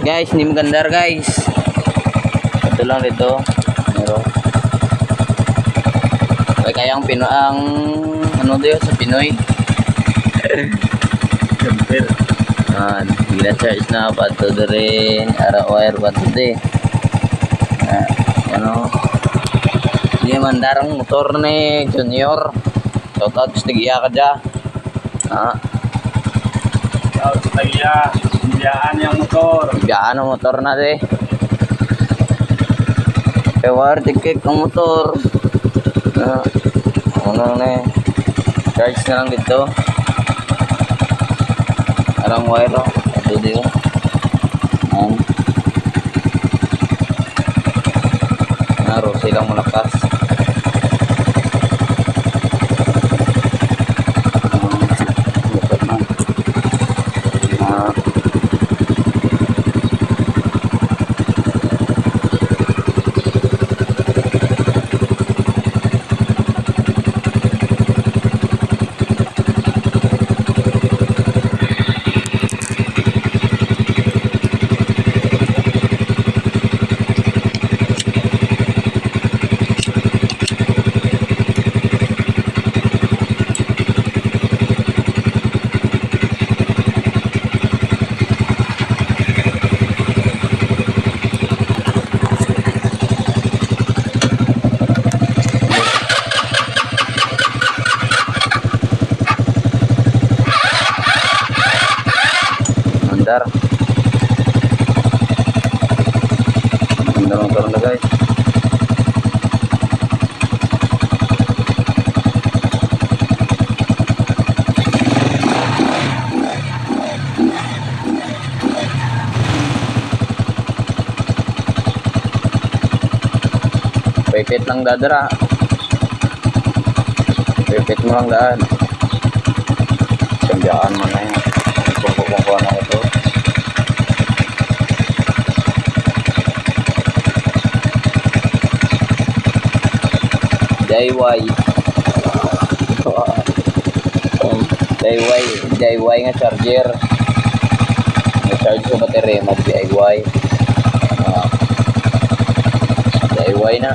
Guys, hindi magandar guys. Ito lang dito. Meron. Kaya ang ano dito sa Pinoy. Jumper. Gila charge na pato rin. Ara wire pato de. Ano? Hindi mandarang motor ni Junior. Shout out sa Tigiya ka dyan. Shout sa Tigiya. Biyaan yung motor. Biyaan ang motor na de. Kewar tikik ang motor. Ano na charge na lang dito. Arang wire. Ito dito. Naro silang malakas. Mandar motor na guys. Pipit lang dadara. Pipit mo lang daan. Sambiyaan mo na yan. Kukuha na ito. DIY nga charger. Nag-charge sa battery, mag-DIY. DIY na.